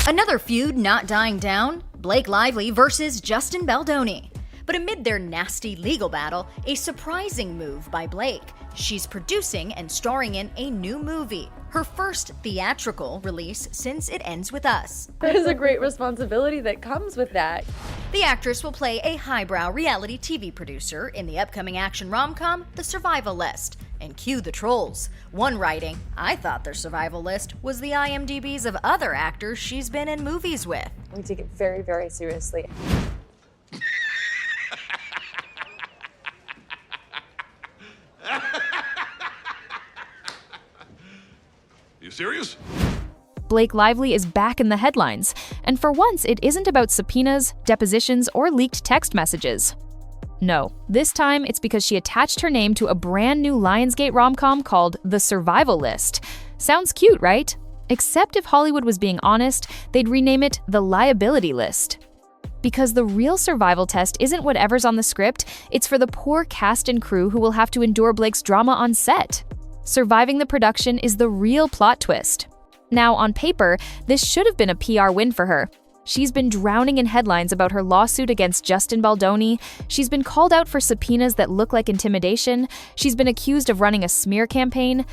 Another feud not dying down, Blake Lively versus Justin Baldoni. But amid their nasty legal battle, a surprising move by Blake. She's producing and starring in a new movie, her first theatrical release since It Ends With Us. There's a great responsibility that comes with that. The actress will play a highbrow reality TV producer in the upcoming action rom-com, The Survival List. And cue the trolls. One writing, "I thought The Survival List was the IMDb's of other actors she's been in movies with." We take it very, very seriously. You serious? Blake Lively is back in the headlines, and for once it isn't about subpoenas, depositions, or leaked text messages. No, this time it's because she attached her name to a brand new Lionsgate rom-com called The Survival List. Sounds cute, right? Except if Hollywood was being honest, they'd rename it The Liability List. Because the real survival test isn't whatever's on the script, it's for the poor cast and crew who will have to endure Blake's drama on set. Surviving the production is the real plot twist. Now, on paper, this should have been a PR win for her. She's been drowning in headlines about her lawsuit against Justin Baldoni. She's been called out for subpoenas that look like intimidation. She's been accused of running a smear campaign.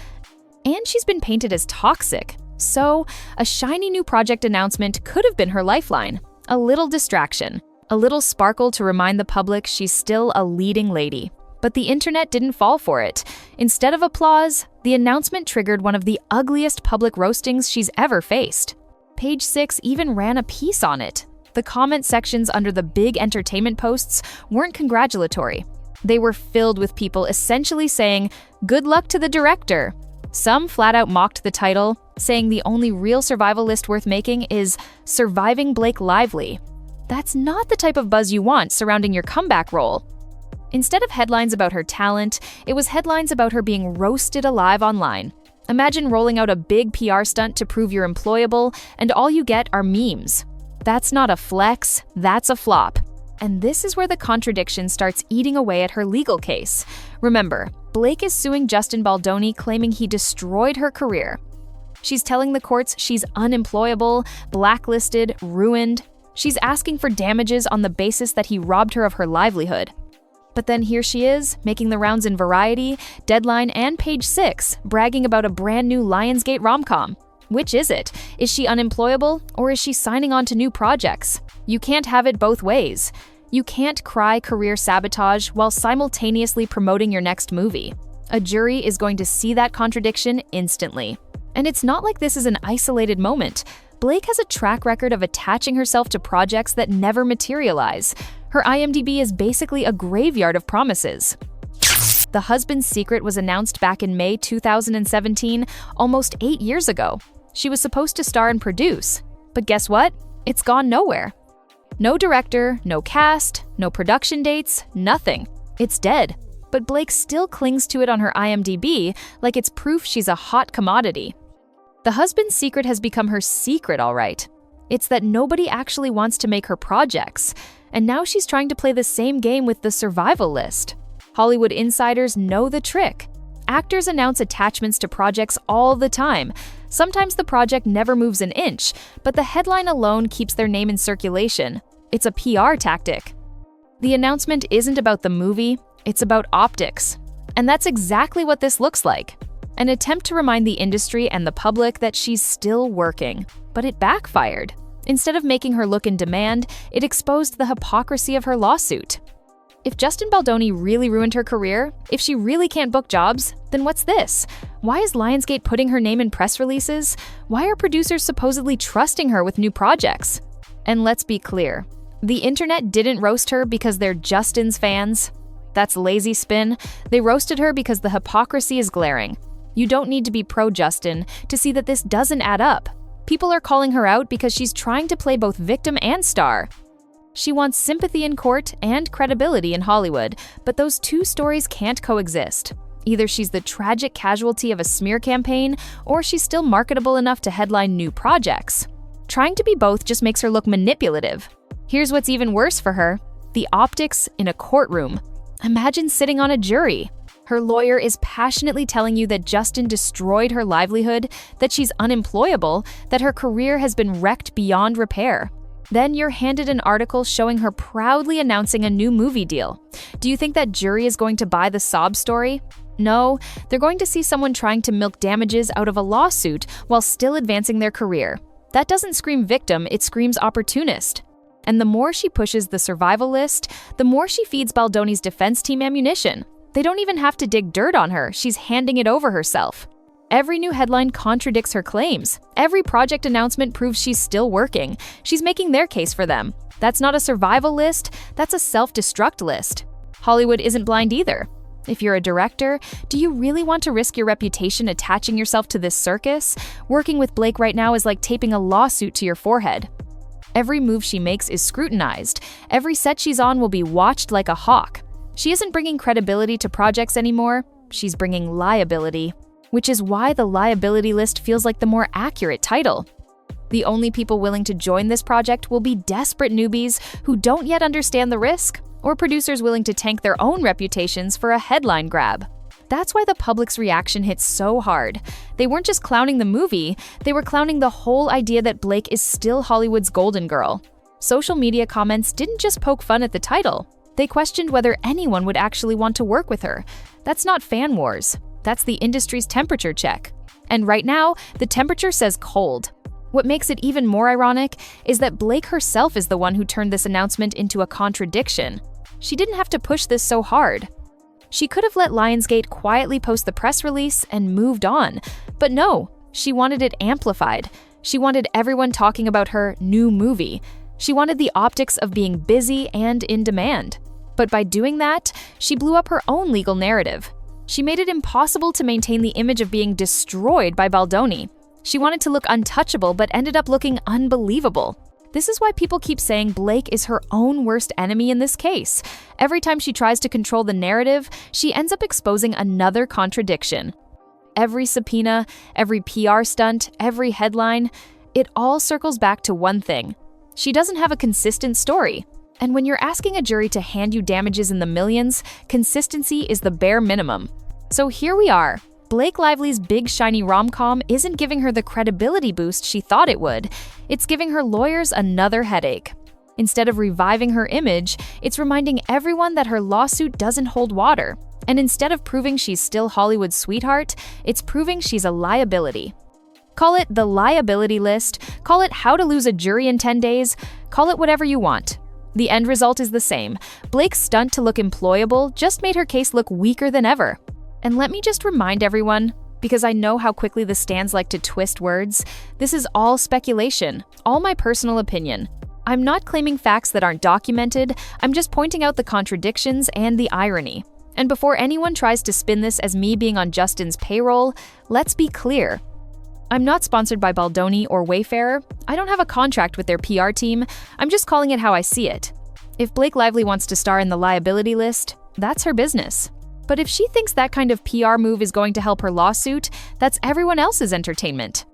And she's been painted as toxic. So, a shiny new project announcement could have been her lifeline. A little distraction. A little sparkle to remind the public she's still a leading lady. But the internet didn't fall for it. Instead of applause, the announcement triggered one of the ugliest public roastings she's ever faced. Page 6 even ran a piece on it. The comment sections under the big entertainment posts weren't congratulatory. They were filled with people essentially saying, "Good luck to the director." Some flat out mocked the title, saying the only real survival list worth making is Surviving Blake Lively. That's not the type of buzz you want surrounding your comeback role. Instead of headlines about her talent, it was headlines about her being roasted alive online. Imagine rolling out a big PR stunt to prove you're employable, and all you get are memes. That's not a flex, that's a flop. And this is where the contradiction starts eating away at her legal case. Remember, Blake is suing Justin Baldoni, claiming he destroyed her career. She's telling the courts she's unemployable, blacklisted, ruined. She's asking for damages on the basis that he robbed her of her livelihood. But then here she is, making the rounds in Variety, Deadline, and Page 6, bragging about a brand new Lionsgate rom-com. Which is it? Is she unemployable, or is she signing on to new projects? You can't have it both ways. You can't cry career sabotage while simultaneously promoting your next movie. A jury is going to see that contradiction instantly. And it's not like this is an isolated moment. Blake has a track record of attaching herself to projects that never materialize. Her IMDb is basically a graveyard of promises. The Husband's Secret was announced back in May 2017, almost 8 years ago. She was supposed to star and produce. But guess what? It's gone nowhere. No director, no cast, no production dates, nothing. It's dead. But Blake still clings to it on her IMDb like it's proof she's a hot commodity. The Husband's Secret has become her secret, all right. It's that nobody actually wants to make her projects. And now she's trying to play the same game with The Survival List. Hollywood insiders know the trick. Actors announce attachments to projects all the time. Sometimes the project never moves an inch, but the headline alone keeps their name in circulation. It's a PR tactic. The announcement isn't about the movie, it's about optics. And that's exactly what this looks like. An attempt to remind the industry and the public that she's still working. But it backfired. Instead of making her look in demand, it exposed the hypocrisy of her lawsuit. If Justin Baldoni really ruined her career, if she really can't book jobs, then what's this? Why is Lionsgate putting her name in press releases? Why are producers supposedly trusting her with new projects? And let's be clear, the internet didn't roast her because they're Justin's fans. That's lazy spin. They roasted her because the hypocrisy is glaring. You don't need to be pro-Justin to see that this doesn't add up. People are calling her out because she's trying to play both victim and star. She wants sympathy in court and credibility in Hollywood, but those two stories can't coexist. Either she's the tragic casualty of a smear campaign, or she's still marketable enough to headline new projects. Trying to be both just makes her look manipulative. Here's what's even worse for her: the optics in a courtroom. Imagine sitting on a jury. Her lawyer is passionately telling you that Justin destroyed her livelihood, that she's unemployable, that her career has been wrecked beyond repair. Then you're handed an article showing her proudly announcing a new movie deal. Do you think that jury is going to buy the sob story? No, they're going to see someone trying to milk damages out of a lawsuit while still advancing their career. That doesn't scream victim, it screams opportunist. And the more she pushes the survival list, the more she feeds Baldoni's defense team ammunition. They don't even have to dig dirt on her, she's handing it over herself. Every new headline contradicts her claims. Every project announcement proves she's still working. She's making their case for them. That's not a survival list, that's a self-destruct list. Hollywood isn't blind either. If you're a director, do you really want to risk your reputation attaching yourself to this circus? Working with Blake right now is like taping a lawsuit to your forehead. Every move she makes is scrutinized. Every set she's on will be watched like a hawk. She isn't bringing credibility to projects anymore, she's bringing liability. Which is why the liability list feels like the more accurate title. The only people willing to join this project will be desperate newbies who don't yet understand the risk, or producers willing to tank their own reputations for a headline grab. That's why the public's reaction hit so hard. They weren't just clowning the movie, they were clowning the whole idea that Blake is still Hollywood's golden girl. Social media comments didn't just poke fun at the title. They questioned whether anyone would actually want to work with her. That's not fan wars. That's the industry's temperature check. And right now, the temperature says cold. What makes it even more ironic is that Blake herself is the one who turned this announcement into a contradiction. She didn't have to push this so hard. She could have let Lionsgate quietly post the press release and moved on. But no, she wanted it amplified. She wanted everyone talking about her new movie. She wanted the optics of being busy and in demand. But by doing that, she blew up her own legal narrative. She made it impossible to maintain the image of being destroyed by Baldoni. She wanted to look untouchable but ended up looking unbelievable. This is why people keep saying Blake is her own worst enemy in this case. Every time she tries to control the narrative, she ends up exposing another contradiction. Every subpoena, every PR stunt, every headline, it all circles back to one thing. She doesn't have a consistent story. And when you're asking a jury to hand you damages in the millions, consistency is the bare minimum. So here we are. Blake Lively's big shiny rom-com isn't giving her the credibility boost she thought it would. It's giving her lawyers another headache. Instead of reviving her image, it's reminding everyone that her lawsuit doesn't hold water. And instead of proving she's still Hollywood's sweetheart, it's proving she's a liability. Call it the liability list, call it how to lose a jury in 10 days, call it whatever you want. The end result is the same. Blake's stunt to look employable just made her case look weaker than ever. And let me just remind everyone, because I know how quickly the stands like to twist words, this is all speculation, all my personal opinion. I'm not claiming facts that aren't documented, I'm just pointing out the contradictions and the irony. And before anyone tries to spin this as me being on Justin's payroll, let's be clear. I'm not sponsored by Baldoni or Wayfarer. I don't have a contract with their PR team. I'm just calling it how I see it. If Blake Lively wants to star in the liability list, that's her business. But if she thinks that kind of PR move is going to help her lawsuit, that's everyone else's entertainment.